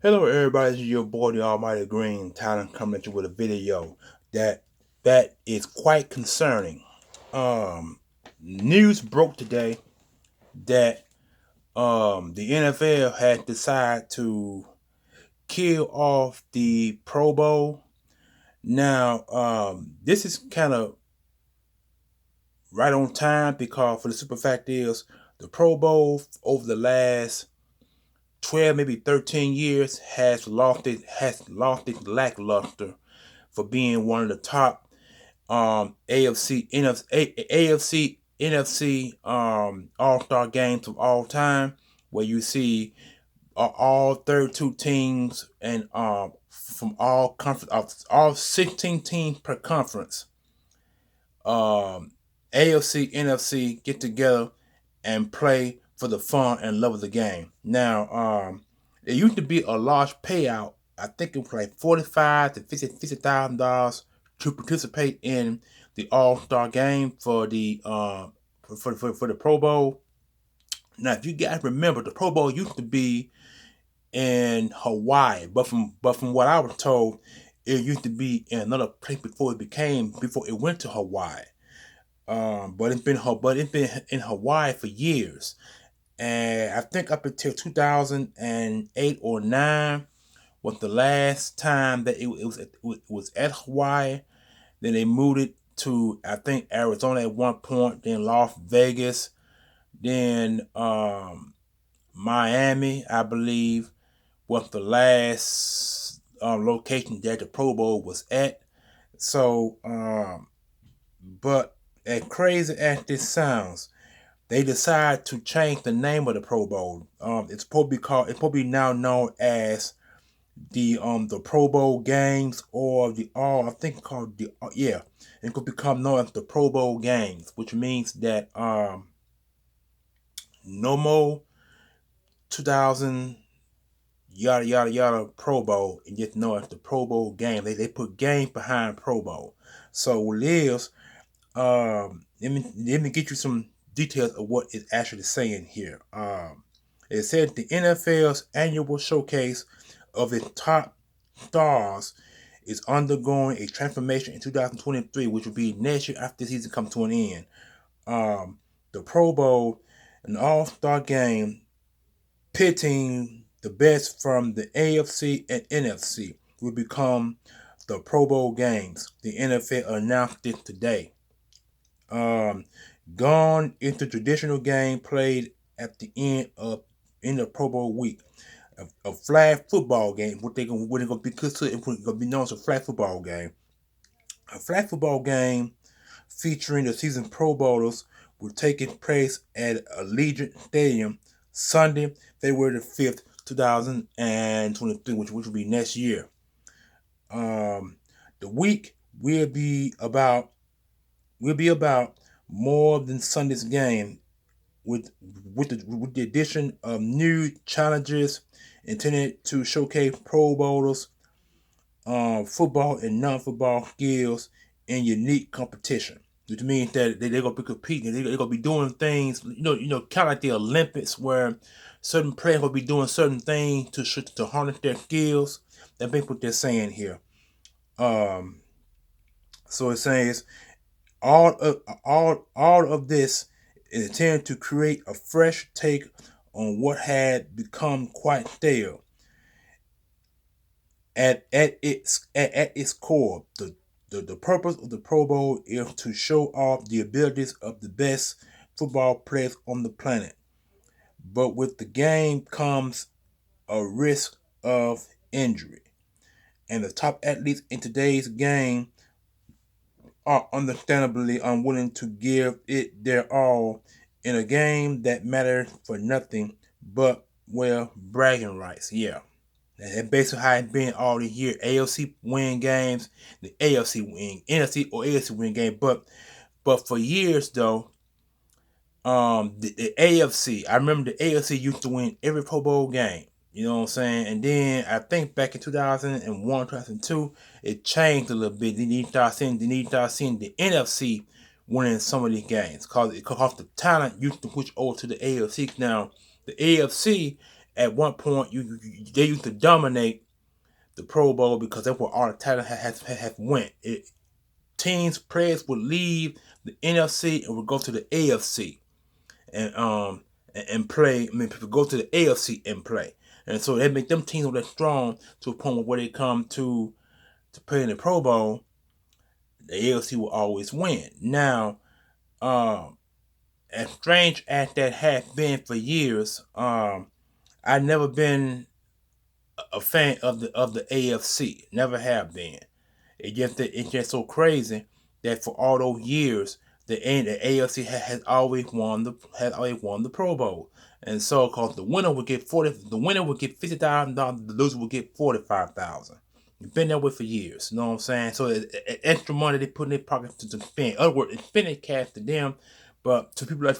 Hello everybody, this is your boy the Almighty Green Talent coming at you with a video that is quite concerning. News broke today that the NFL had decided to kill off the Pro Bowl. Now, this is kind of right on time because for the super fact is the Pro Bowl over the last 12, maybe 13 years has lost its lackluster for being one of the top AFC NFC All-Star games of all time, where you see all 32 teams and from all conference, all 16 teams per conference, AFC NFC get together and play for the fun and love of the game. Now, it used to be a large payout. I think it was like $45 to $50,000 to participate in the All Star game for the for the Pro Bowl. Now, if you guys remember, the Pro Bowl used to be in Hawaii, but from what I was told, it used to be in another place before it went to Hawaii. But it's been in Hawaii for years, and I think up until 2008 or 9 was the last time that it was at Hawaii. Then they moved it to, I think, Arizona at one point, then Las Vegas, then Miami, I believe, was the last location that the Pro Bowl was at. So, but as crazy as this sounds, they decided to change the name of the Pro Bowl. It's probably now known as the Pro Bowl games, or the all I think called the yeah, it could become known as the Pro Bowl games, which means that no more 2000 yada yada yada Pro Bowl, and just known as the Pro Bowl game. They put game behind Pro Bowl. So Liz, let me get you some details of what it's actually saying here. It said the NFL's annual showcase of its top stars is undergoing a transformation in 2023, which will be next year after the season comes to an end. The Pro Bowl, an all-star game pitting the best from the AFC and NFC, will become the Pro Bowl games. The NFL announced it today. Gone into traditional game played at the end of Pro Bowl week. A flag football game, what they're gonna be considered, gonna be known as a flag football game. A flag football game featuring the season Pro Bowlers will take place at Allegiant Stadium Sunday, February the 5th, 2023, which will be next year. The week will be about more than Sunday's game, with the addition of new challenges intended to showcase Pro Bowlers, football and non-football skills in unique competition. Which means that they're gonna be competing. They're gonna be doing things, kind of like the Olympics, where certain players will be doing certain things to harness their skills. That's what they're saying here. So it says all of this is intended to create a fresh take on what had become quite stale. At its core, the purpose of the Pro Bowl is to show off the abilities of the best football players on the planet. But with the game comes a risk of injury, and the top athletes in today's game are understandably unwilling to give it their all in a game that matters for nothing but, well, bragging rights. Yeah. That's basically how it's been all the year. AFC win games, the AFC win, NFC or AFC win game. But for years though, the AFC, I remember the AFC used to win every Pro Bowl game. You know what I'm saying? And then I think back in 2001, 2002, it changed a little bit. Then you start seeing the NFC winning some of these games, because the talent used to switch over to the AFC. Now the AFC at one point they used to dominate the Pro Bowl because that's where all the talent has went. Players would leave the NFC and would go to the AFC and play. I mean, people go to the AFC and play, and so they make them teams that strong to a point where they come to play in the Pro Bowl. The AFC will always win. Now, as strange as that has been for years, I've never been a fan of the AFC. Never have been. It's just so crazy that for all those years, the AFC has always won the Pro Bowl, and so cause the winner would get $50,000, the loser would get $45,000. It's been that way for years. You know what I'm saying? So extra money they put in their pocket to spend. In other words, it's spending cash to them, but to people like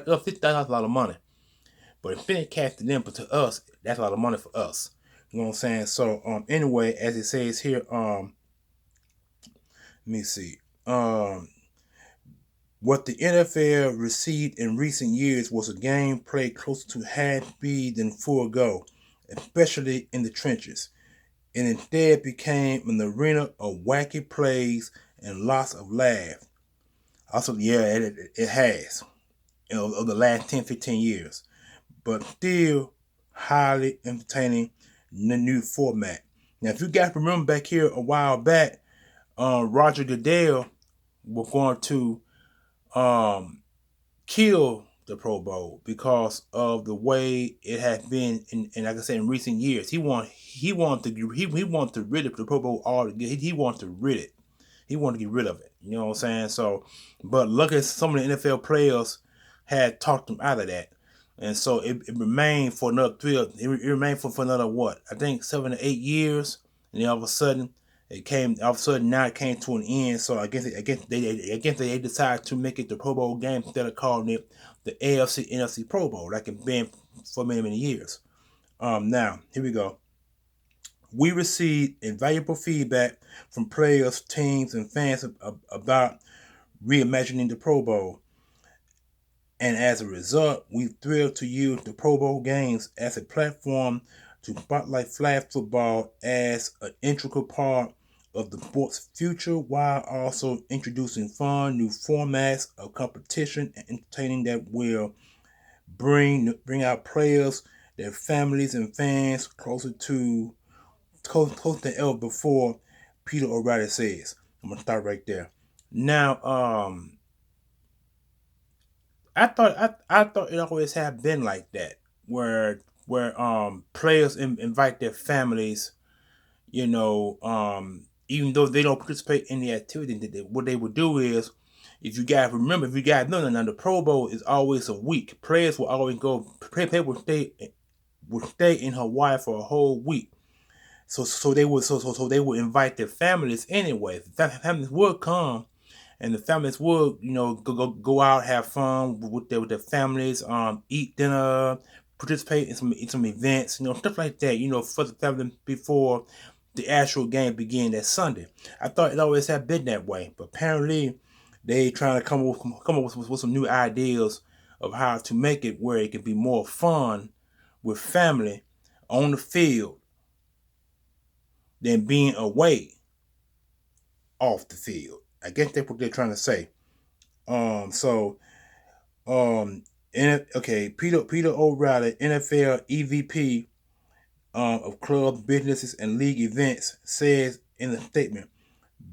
us, $50,000 is a lot of money. But it's spending cash to them, but to us, that's a lot of money for us. You know what I'm saying? So anyway, as it says here, let me see. What the NFL received in recent years was a game played closer to half speed than full go, especially in the trenches. It instead became an arena of wacky plays and lots of laughs. Also, yeah, it has, over the last 10, 15 years. But still highly entertaining new format. Now, if you guys remember back here a while back, Roger Goodell was going to kill the Pro Bowl because of the way it has been in like I said, in recent years. He wanted to rid of the Pro Bowl altogether. He wanted to rid it. He wanted to get rid of it. You know what I'm saying? So, but look at some of the NFL players had talked him out of that. And so it remained for another it remained for another what? I think 7 to 8 years. And then all of a sudden now it came to an end. So I guess they decided to make it the Pro Bowl game instead of calling it the AFC NFC Pro Bowl, like it's been for many, many years. Now, here we go. We received invaluable feedback from players, teams, and fans about reimagining the Pro Bowl. And as a result, we're thrilled to use the Pro Bowl games as a platform to spotlight flag football as an integral part of the sport's future, while also introducing fun new formats of competition and entertaining that will bring out players, their families, and fans closer than ever before. Peter O'Reilly says. I'm gonna start right there. Now, I thought it always had been like that, where players invite their families, even though they don't participate in the activity. What they would do is, if you guys know, now the Pro Bowl is always a week. Players will always go. Players will stay in Hawaii for a whole week. So they would invite their families anyway. Families would come. And the families would, go out, have fun with their families, eat dinner, participate in some events, stuff like that, for the family before the actual game began that Sunday. I thought it always had been that way, but apparently they trying to come up with some new ideas of how to make it where it can be more fun with family on the field than being away off the field. I guess that's what they're trying to say. Peter O'Reilly, NFL EVP of clubs, businesses, and league events, says in a statement,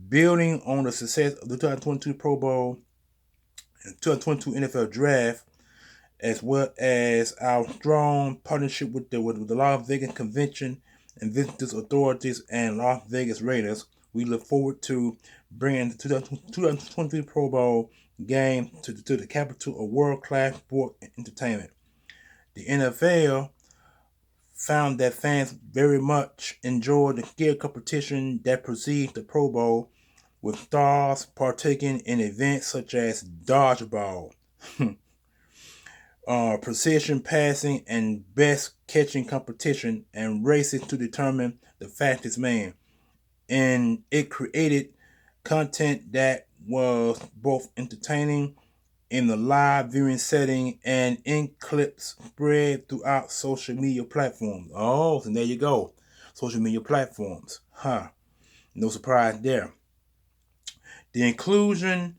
building on the success of the 2022 Pro Bowl and 2022 NFL Draft, as well as our strong partnership with the Las Vegas Convention and Visitors Authorities and Las Vegas Raiders, we look forward to bringing the 2023 Pro Bowl game to the capital of world-class sport and entertainment. The NFL found that fans very much enjoyed the skill competition that precedes the Pro Bowl, with stars partaking in events such as dodgeball, precision passing, and best catching competition, and races to determine the fastest man. And it created content that was both entertaining in the live viewing setting and in clips spread throughout social media platforms. Oh, so there you go. Social media platforms. Huh. No surprise there. The inclusion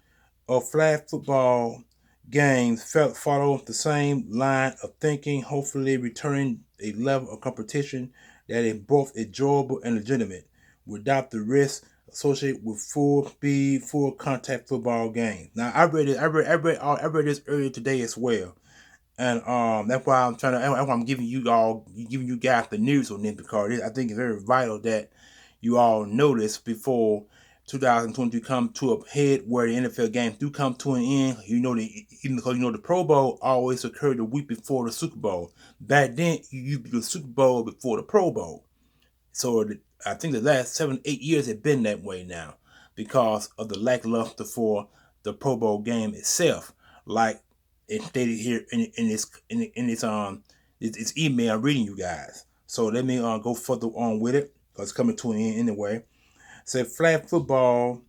of flag football games follow the same line of thinking, hopefully returning a level of competition that is both enjoyable and legitimate, without the risk associated with full speed, full contact football games. Now, I read this earlier today as well, and that's why that's why I'm giving you guys the news on this, because I think it's very vital that you all know this before 2022 come to a head, where the NFL games do come to an end. Even because the Pro Bowl always occurred the week before the Super Bowl. Back then, you do the Super Bowl before the Pro Bowl. So I think the last 7-8 years have been that way now, because of the lackluster for the Pro Bowl game itself. Like it stated here in this email I'm reading you guys. So let me go further on with it, because it's coming to an end anyway. Said flag football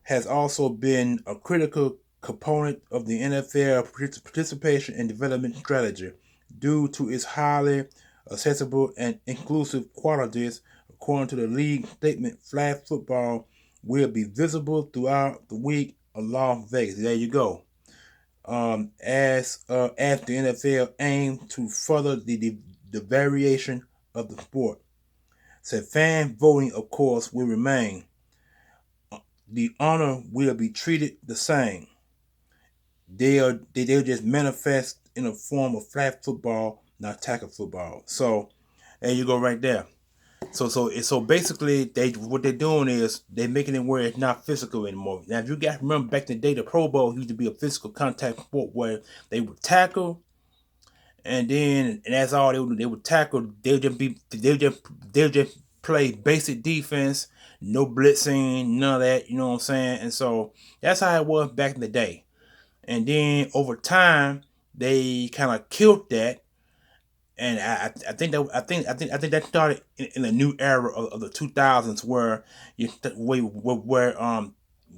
has also been a critical component of the NFL participation and development strategy due to its highly accessible and inclusive qualities. According to the league statement, flag football will be visible throughout the week of Las Vegas. There you go. As the NFL aims to further the variation of the sport. Said fan voting, of course, will remain. The honor will be treated the same. They'll just manifest in a form of flag football, not tackle football. So there you go, right there. So basically, what they're doing is they're making it where it's not physical anymore. Now, if you guys remember back in the day, the Pro Bowl used to be a physical contact sport where they would tackle, and that's all they would tackle. They'll just play basic defense, no blitzing, none of that. You know what I'm saying? And so that's how it was back in the day. And then over time, they kind of killed that. And I think that started in a new era of the 2000s, where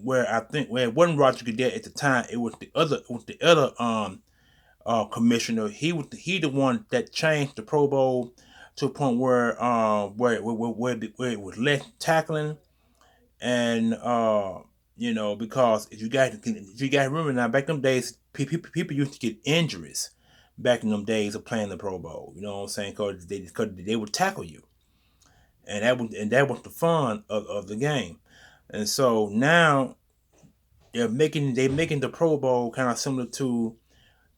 where I think where it wasn't Roger Goodell at the time. It was the other commissioner. He the one that changed the Pro Bowl to a point where it was less tackling, and because if you guys remember now, back in them days, people used to get injuries back in them days of playing the Pro Bowl. You know what I'm saying? Because they would tackle you, and that was the fun of the game. And so now they're making the Pro Bowl kind of similar to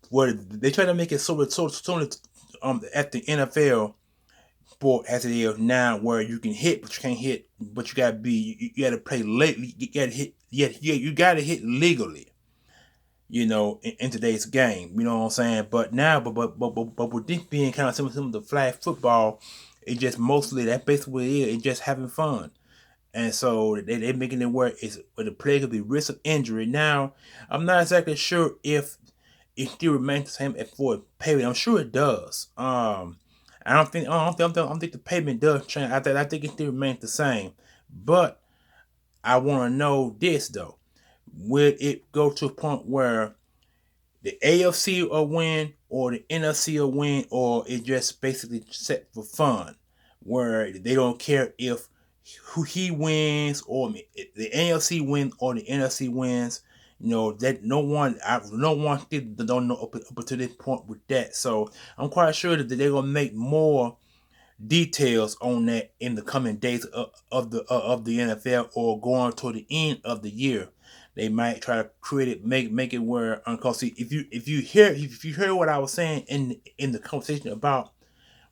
where they try to make it sort of at the NFL sport as it is now, where you can hit but you can't hit, but you gotta play late, you gotta hit, you gotta hit legally, in today's game. You know what I'm saying? But now, but with this being kind of similar to flag football, it just mostly that's basically what it is. It's just having fun. And so they're making it where the player could be risk of injury. Now, I'm not exactly sure if it still remains the same as for payment. I'm sure it does. I don't think the payment does change. I think it still remains the same. But I want to know this though: would it go to a point where the AFC will win or the NFC will win, or it just basically set for fun, where they don't care if who he wins, or the AFC wins or the NFC wins? That no one don't know up to this point with that. So I'm quite sure that they're gonna make more details on that in the coming days of the NFL, or going toward the end of the year. They might try to create it, make it where, because see, if you hear what I was saying in the conversation about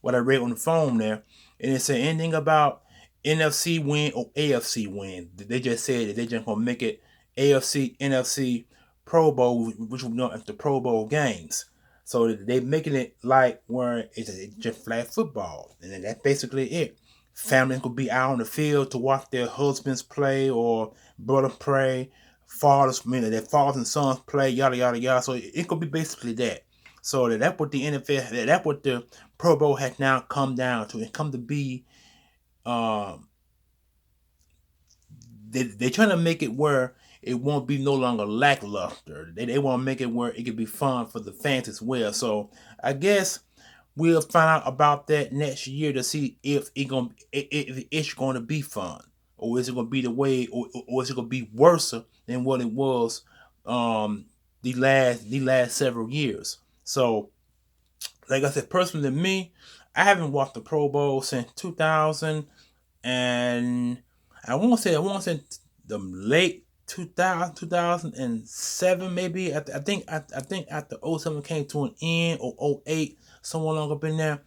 what I read on the phone there, and it said anything about NFC win or AFC win. They just said that they just gonna make it AFC NFC Pro Bowl, which will be known as the Pro Bowl games. So they making it like where it's just flag football, and then that's basically it. Families could be out on the field to watch their husbands play or brother play, their fathers and sons play, yada yada yada. So it could be basically that. So that's what the NFL, that's what the Pro Bowl has now come down to. It come to be, they're trying to make it where it won't be no longer lackluster. They want to make it where it can be fun for the fans as well. So I guess we'll find out about that next year to see if it's going to be fun, or is it going to be the way, or is it going to be worse than what it was the last several years. So, like I said, personally, to me, I haven't watched the Pro Bowl since 2000, and I want to say the late 2000, 2007 maybe. I think after '07 came to an end, or '08, somewhere along up in there,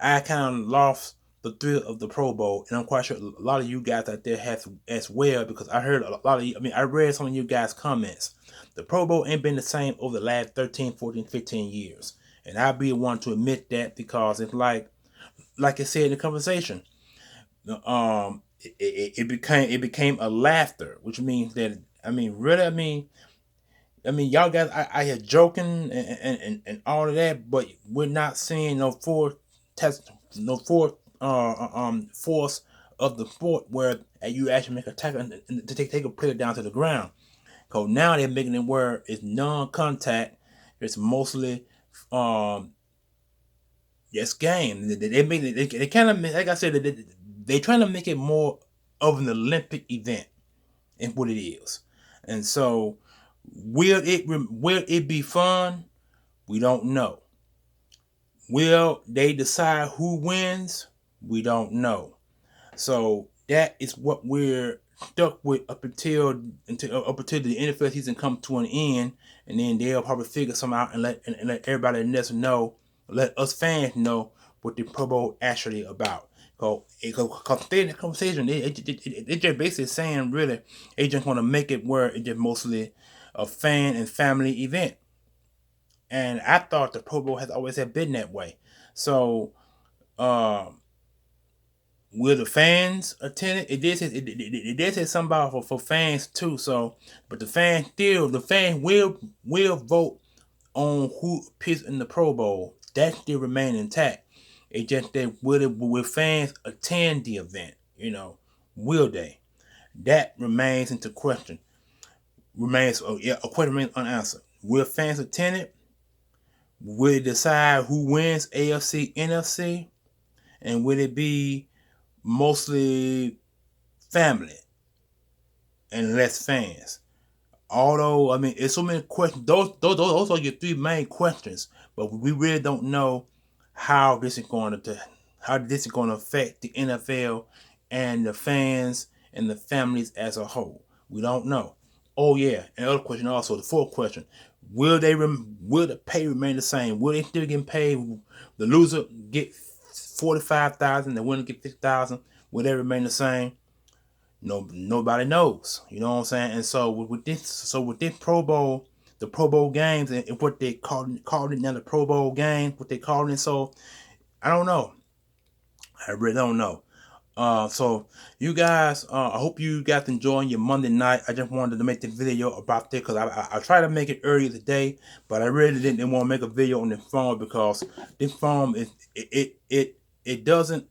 I kind of lost the thrill of the Pro Bowl, and I'm quite sure a lot of you guys out there have as well, because I heard a lot of you, I read some of you guys' comments. The Pro Bowl ain't been the same over the last 13, 14, 15 years. And I'll be the one to admit that, because it's like I said in the conversation, it became a laughter, which means that, really, y'all guys, I hear joking and all of that, but we're not seeing no test, no force of the sport where you actually make a tackle and to take a player down to the ground. Cause now they're making it where it's non-contact. It's mostly yes, game. They make it. They kind of, like I said, they trying to make it more of an Olympic event, and what it is. And so, will it be fun? We don't know. Will they decide who wins? We don't know. So that is what we're stuck with up until the NFL season come to an end, and then they'll probably figure something out and let everybody let us fans know what the Pro Bowl actually about. Cause they in the conversation, they just basically saying, really, they just want to make it where it's just mostly a fan and family event. And I thought the Pro Bowl has always had been that way. So, um, will the fans attend it? It did say something about for fans too. So, but the fans will vote on who picks in the Pro Bowl. That still remain intact. It just that will fans attend the event? Will they? That remains into question. A question remains unanswered. Will fans attend it? Will it decide who wins AFC, NFC, and will it be mostly family and less fans? Although, it's so many questions. Those are your three main questions, but we really don't know how this is going to affect the NFL and the fans and the families as a whole. We don't know. Oh yeah, another question also, the fourth question: will the pay remain the same? Will they still get paid? The loser get 45,000, the winner get 50,000. Will they remain the same? No, nobody knows. You know what I'm saying? And so with this Pro Bowl, the Pro Bowl games, and what they called it now, the Pro Bowl game, what they called it. So I don't know. I really don't know. So you guys, I hope you guys enjoying your Monday night. I just wanted to make the video about this because I tried to make it earlier today, but I really didn't want to make a video on the phone, because this phone it doesn't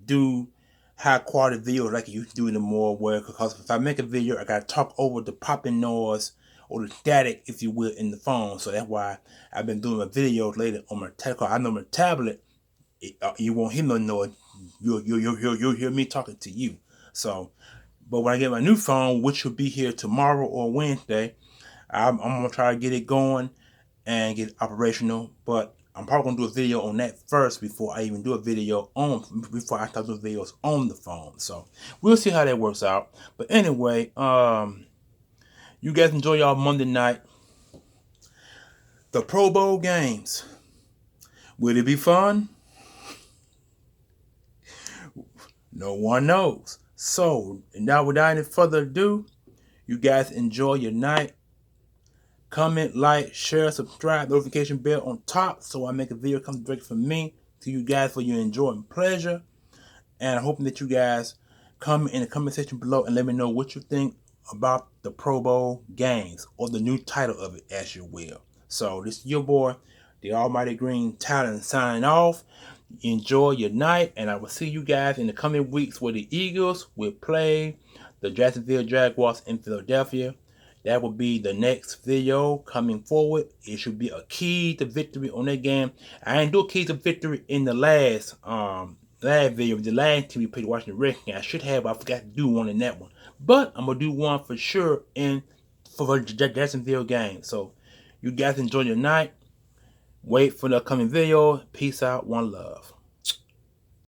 do high quality video like it used to do anymore. Because if I make a video, I gotta talk over the popping noise or the static, if you will, in the phone. So that's why I've been doing my videos later on my tablet. I know my tablet, you won't hear no noise. You'll hear me talking to you. So, but when I get my new phone, which will be here tomorrow or Wednesday, I'm gonna try to get it going and get it operational. But I'm probably gonna do a video on that first before I even do a video before I start doing videos on the phone. So we'll see how that works out. But anyway, you guys enjoy y'all Monday night. The Pro Bowl games. Will it be fun? No one knows. So now, without any further ado, you guys enjoy your night. Comment, like, share, subscribe, notification bell on top, so I make a video comes direct from me to you guys for your enjoyment and pleasure. And I'm hoping that you guys comment in the comment section below and let me know what you think about the Pro Bowl games, or the new title of it, as you will. So this is your boy, the Almighty Green Talent, signing off. Enjoy your night, and I will see you guys in the coming weeks where the Eagles will play the Jacksonville Jaguars in Philadelphia. That will be the next video coming forward. It should be a key to victory on that game. I didn't do a key to victory in the last video, the last team we played Washington Redskins. I should have, but I forgot to do one in that one. But I'm gonna do one for sure for the Jacksonville game. So you guys enjoy your night. Wait for the upcoming video. Peace out. One love.